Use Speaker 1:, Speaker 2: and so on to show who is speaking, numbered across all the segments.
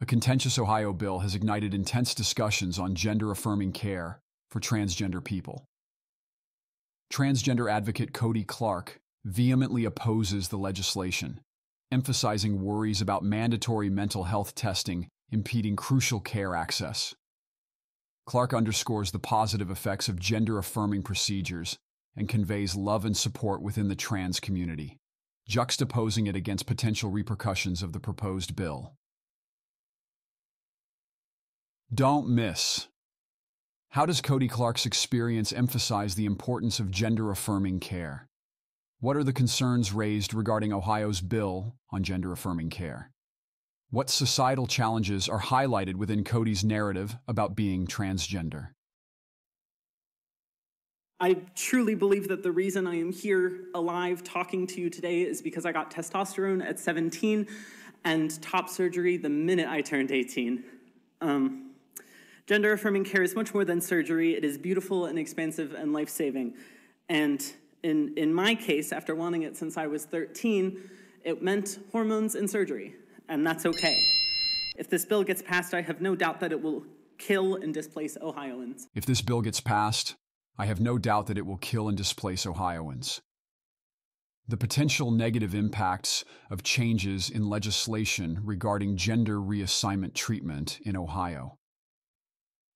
Speaker 1: A contentious Ohio bill has ignited intense discussions on gender-affirming care for transgender people. Transgender advocate Cody Clark vehemently opposes the legislation, emphasizing worries about mandatory mental health testing impeding crucial care access. Clark underscores the positive effects of gender-affirming procedures and conveys love and support within the trans community, juxtaposing it against potential repercussions of the proposed bill. Don't miss. How does Cody Clark's experience emphasize the importance of gender-affirming care? What are the concerns raised regarding Ohio's bill on gender-affirming care? What societal challenges are highlighted within Cody's narrative about being transgender?
Speaker 2: I truly believe that the reason I am here alive talking to you today is because I got testosterone at 17 and top surgery the minute I turned 18. Gender-affirming care is much more than surgery. It is beautiful and expansive and life-saving. And in my case, after wanting it since I was 13, it meant hormones and surgery, and that's okay. If this bill gets passed, I have no doubt that it will kill and displace Ohioans.
Speaker 1: If this bill gets passed, I have no doubt that it will kill and displace Ohioans. The potential negative impacts of changes in legislation regarding gender reassignment treatment in Ohio.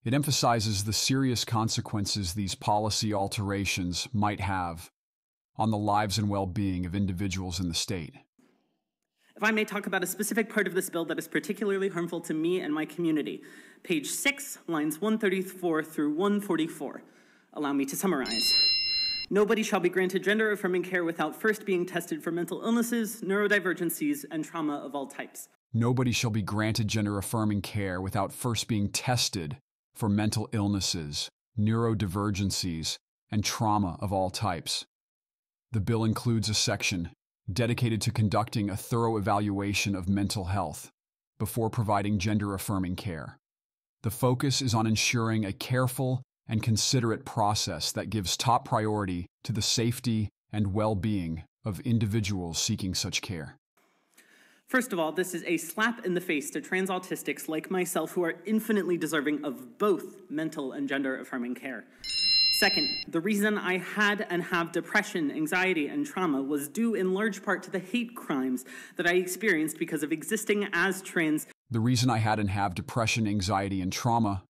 Speaker 1: It emphasizes the serious consequences these policy alterations might have on the lives and well-being of individuals in the state.
Speaker 2: If I may talk about a specific part of this bill that is particularly harmful to me and my community. Page 6, lines 134 through 144. Allow me to summarize. Nobody shall be granted gender-affirming care without first being tested for mental illnesses, neurodivergencies, and trauma of all types.
Speaker 1: Nobody shall be granted gender-affirming care without first being tested for mental illnesses, neurodivergencies, and trauma of all types. The bill includes a section dedicated to conducting a thorough evaluation of mental health before providing gender-affirming care. The focus is on ensuring a careful and considerate process that gives top priority to the safety and well-being of individuals seeking such care.
Speaker 2: First of all, this is a slap in the face to trans autistics like myself who are infinitely deserving of both mental and gender-affirming care. Second, the reason I had and have depression, anxiety, and trauma was due in large part to the hate crimes that I experienced because of existing as trans.
Speaker 1: The reason I had and have depression, anxiety, and trauma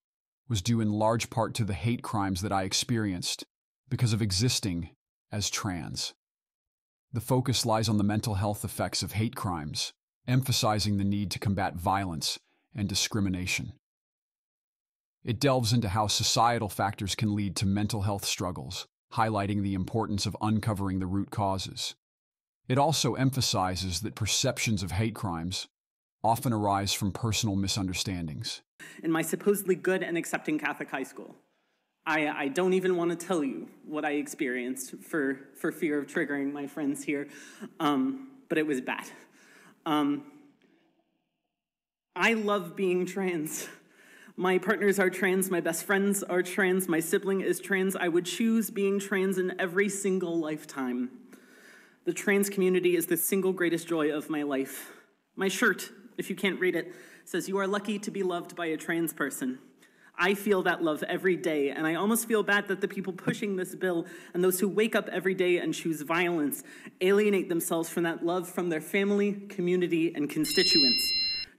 Speaker 1: was due in large part to the hate crimes that I experienced because of existing as trans. The focus lies on the mental health effects of hate crimes, emphasizing the need to combat violence and discrimination. It delves into how societal factors can lead to mental health struggles, highlighting the importance of uncovering the root causes. It also emphasizes that perceptions of hate crimes often arise from personal misunderstandings.
Speaker 2: In my supposedly good and accepting Catholic high school, I don't even want to tell you what I experienced for fear of triggering my friends here, but it was bad. I love being trans. My partners are trans, my best friends are trans, my sibling is trans. I would choose being trans in every single lifetime. The trans community is the single greatest joy of my life. My shirt, if you can't read it, says, "You are lucky to be loved by a trans person." I feel that love every day, and I almost feel bad that the people pushing this bill and those who wake up every day and choose violence alienate themselves from that love from their family, community, and constituents.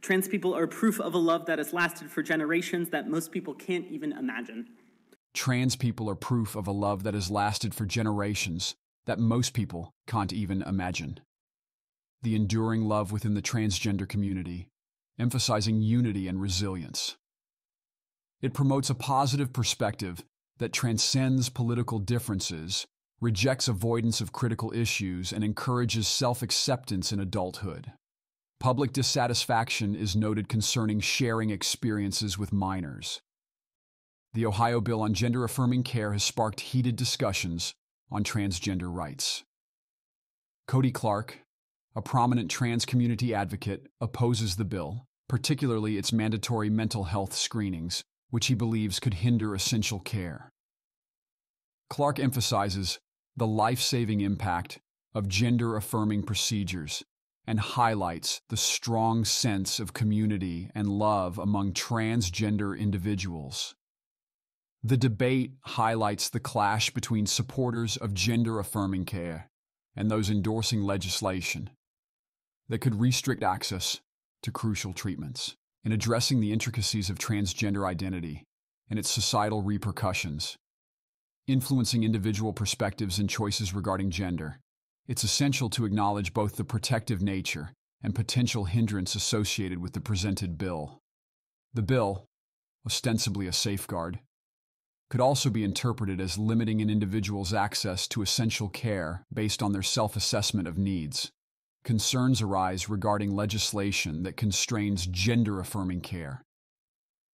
Speaker 2: Trans people are proof of a love that has lasted for generations that most people can't even imagine.
Speaker 1: Trans people are proof of a love that has lasted for generations that most people can't even imagine. The enduring love within the transgender community, emphasizing unity and resilience. It promotes a positive perspective that transcends political differences, rejects avoidance of critical issues, and encourages self-acceptance in adulthood. Public dissatisfaction is noted concerning sharing experiences with minors. The Ohio bill on gender-affirming care has sparked heated discussions on transgender rights. Cody Clark, a prominent trans community advocate, opposes the bill, particularly its mandatory mental health screenings, which he believes could hinder essential care. Clark emphasizes the life-saving impact of gender-affirming procedures and highlights the strong sense of community and love among transgender individuals. The debate highlights the clash between supporters of gender-affirming care and those endorsing legislation that could restrict access to crucial treatments. In addressing the intricacies of transgender identity and its societal repercussions, influencing individual perspectives and choices regarding gender, it's essential to acknowledge both the protective nature and potential hindrance associated with the presented bill. The bill, ostensibly a safeguard, could also be interpreted as limiting an individual's access to essential care based on their self-assessment of needs. Concerns arise regarding legislation that constrains gender-affirming care,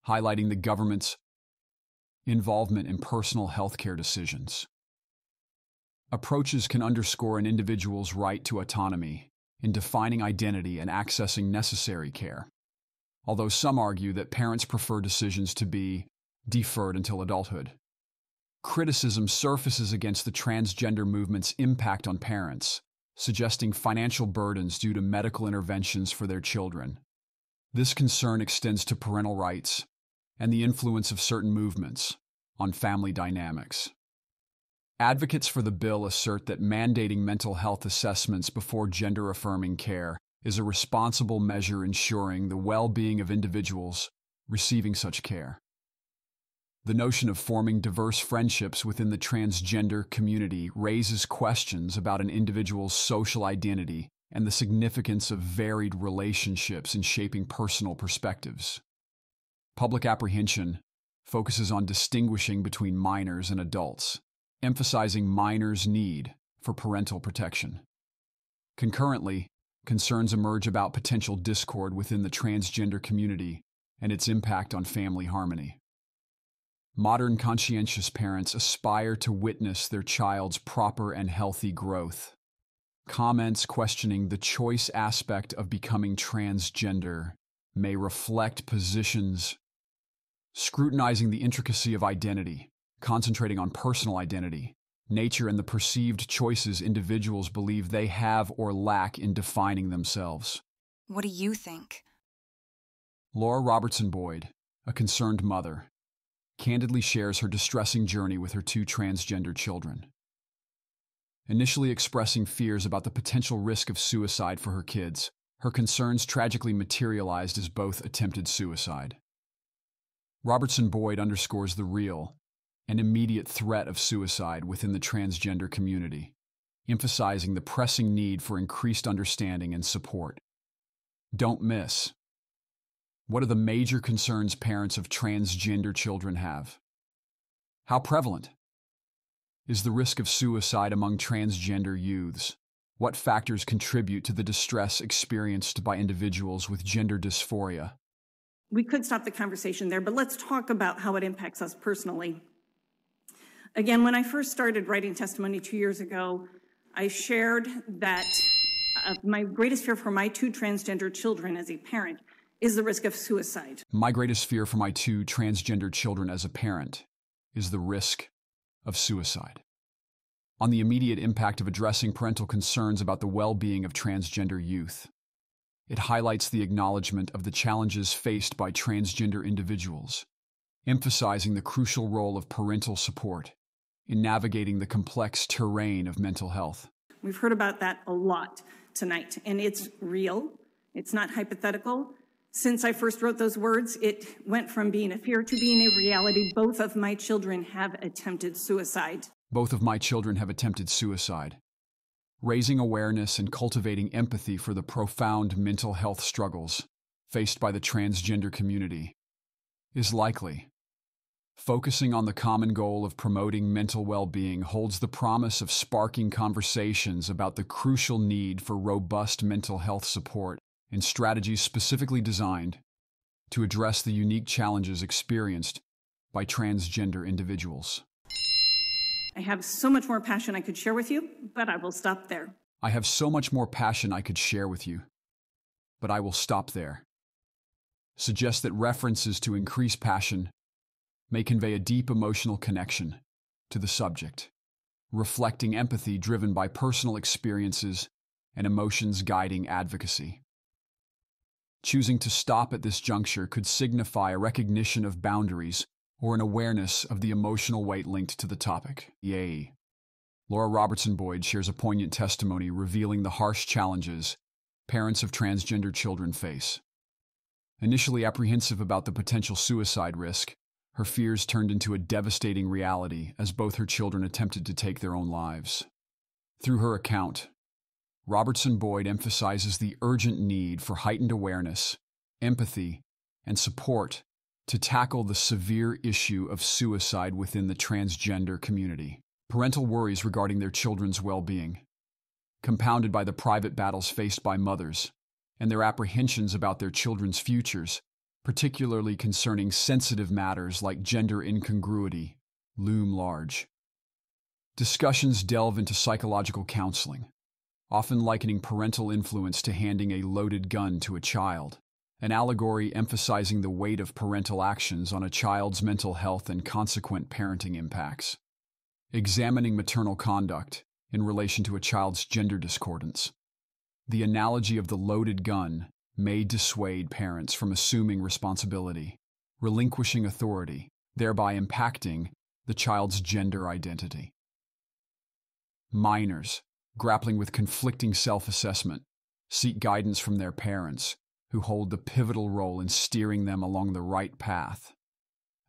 Speaker 1: highlighting the government's involvement in personal health care decisions. Approaches can underscore an individual's right to autonomy in defining identity and accessing necessary care, although some argue that parents prefer decisions to be deferred until adulthood. Criticism surfaces against the transgender movement's impact on parents, suggesting financial burdens due to medical interventions for their children. This concern extends to parental rights and the influence of certain movements on family dynamics. Advocates for the bill assert that mandating mental health assessments before gender-affirming care is a responsible measure ensuring the well-being of individuals receiving such care. The notion of forming diverse friendships within the transgender community raises questions about an individual's social identity and the significance of varied relationships in shaping personal perspectives. Public apprehension focuses on distinguishing between minors and adults, emphasizing minors' need for parental protection. Concurrently, concerns emerge about potential discord within the transgender community and its impact on family harmony. Modern conscientious parents aspire to witness their child's proper and healthy growth. Comments questioning the choice aspect of becoming transgender may reflect positions scrutinizing the intricacy of identity, concentrating on personal identity, nature, and the perceived choices individuals believe they have or lack in defining themselves.
Speaker 3: What do you think?
Speaker 1: Laura Robertson Boyd, a concerned mother, candidly shares her distressing journey with her 2 transgender children. Initially expressing fears about the potential risk of suicide for her kids, her concerns tragically materialized as both attempted suicide. Robertson Boyd underscores the real and immediate threat of suicide within the transgender community, emphasizing the pressing need for increased understanding and support. Don't miss. What are the major concerns parents of transgender children have? How prevalent is the risk of suicide among transgender youths? What factors contribute to the distress experienced by individuals with gender dysphoria?
Speaker 4: We could stop the conversation there, but let's talk about how it impacts us personally. Again, when I first started writing testimony 2 years ago, I shared that my greatest fear for my 2 transgender children as a parent is the risk of suicide.
Speaker 1: My greatest fear for my 2 transgender children as a parent is the risk of suicide. On the immediate impact of addressing parental concerns about the well-being of transgender youth, it highlights the acknowledgement of the challenges faced by transgender individuals, emphasizing the crucial role of parental support in navigating the complex terrain of mental health.
Speaker 4: We've heard about that a lot tonight, and it's real. It's not hypothetical. Since I first wrote those words, it went from being a fear to being a reality. Both of my children have attempted suicide.
Speaker 1: Both of my children have attempted suicide. Raising awareness and cultivating empathy for the profound mental health struggles faced by the transgender community is likely. Focusing on the common goal of promoting mental well-being holds the promise of sparking conversations about the crucial need for robust mental health support and strategies specifically designed to address the unique challenges experienced by transgender individuals.
Speaker 4: I have so much more passion I could share with you, but I will stop there.
Speaker 1: I have so much more passion I could share with you, but I will stop there. Suggest that references to increased passion may convey a deep emotional connection to the subject, reflecting empathy driven by personal experiences and emotions guiding advocacy. Choosing to stop at this juncture could signify a recognition of boundaries or an awareness of the emotional weight linked to the topic. Yay. Laura Robertson Boyd shares a poignant testimony revealing the harsh challenges parents of transgender children face. Initially apprehensive about the potential suicide risk, her fears turned into a devastating reality as both her children attempted to take their own lives. Through her account, Robertson Boyd emphasizes the urgent need for heightened awareness, empathy, and support to tackle the severe issue of suicide within the transgender community. Parental worries regarding their children's well-being, compounded by the private battles faced by mothers and their apprehensions about their children's futures, particularly concerning sensitive matters like gender incongruity, loom large. Discussions delve into psychological counseling, often likening parental influence to handing a loaded gun to a child, an allegory emphasizing the weight of parental actions on a child's mental health and consequent parenting impacts. Examining maternal conduct in relation to a child's gender discordance. The analogy of the loaded gun may dissuade parents from assuming responsibility, relinquishing authority, thereby impacting the child's gender identity. Minors, grappling with conflicting self-assessment, seek guidance from their parents, who hold the pivotal role in steering them along the right path.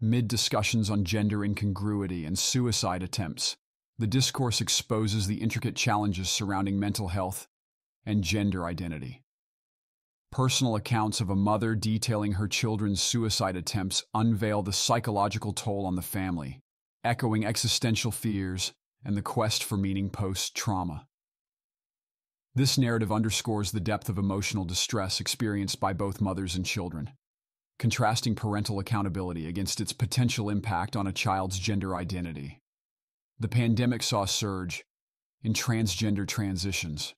Speaker 1: Mid discussions on gender incongruity and suicide attempts, the discourse exposes the intricate challenges surrounding mental health and gender identity. Personal accounts of a mother detailing her children's suicide attempts unveil the psychological toll on the family, echoing existential fears and the quest for meaning post-trauma. This narrative underscores the depth of emotional distress experienced by both mothers and children, contrasting parental accountability against its potential impact on a child's gender identity. The pandemic saw a surge in transgender transitions,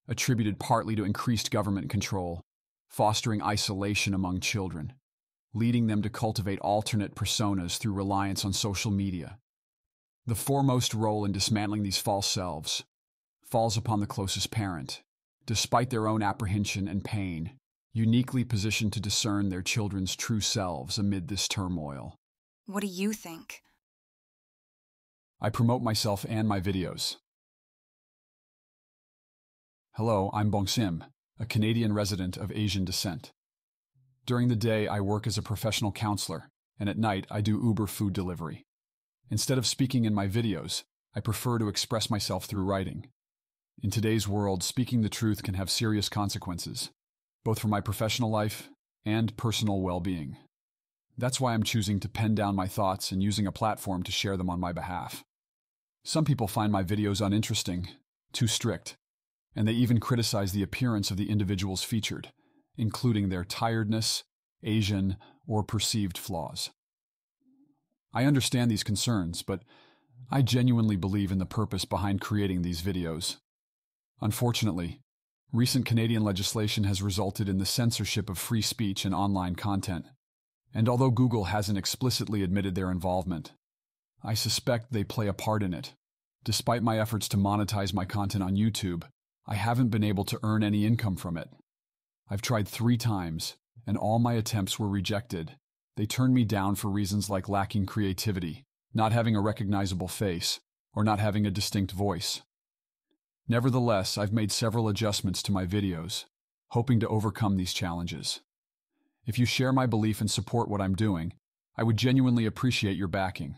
Speaker 1: attributed partly to increased government control, fostering isolation among children, leading them to cultivate alternate personas through reliance on social media. The foremost role in dismantling these false selves falls upon the closest parent, despite their own apprehension and pain, uniquely positioned to discern their children's true selves amid this turmoil.
Speaker 3: What do you think?
Speaker 1: I promote myself and my videos. Hello, I'm Bong Sim, a Canadian resident of Asian descent. During the day, I work as a professional counselor, and at night, I do Uber food delivery. Instead of speaking in my videos, I prefer to express myself through writing. In today's world, speaking the truth can have serious consequences, both for my professional life and personal well-being. That's why I'm choosing to pen down my thoughts and using a platform to share them on my behalf. Some people find my videos uninteresting, too strict, and they even criticize the appearance of the individuals featured, including their tiredness, Asian, or perceived flaws. I understand these concerns, but I genuinely believe in the purpose behind creating these videos. Unfortunately, recent Canadian legislation has resulted in the censorship of free speech and online content, and although Google hasn't explicitly admitted their involvement, I suspect they play a part in it. Despite my efforts to monetize my content on YouTube, I haven't been able to earn any income from it. I've tried 3 times, and all my attempts were rejected. They turned me down for reasons like lacking creativity, not having a recognizable face, or not having a distinct voice. Nevertheless, I've made several adjustments to my videos, hoping to overcome these challenges. If you share my belief and support what I'm doing, I would genuinely appreciate your backing.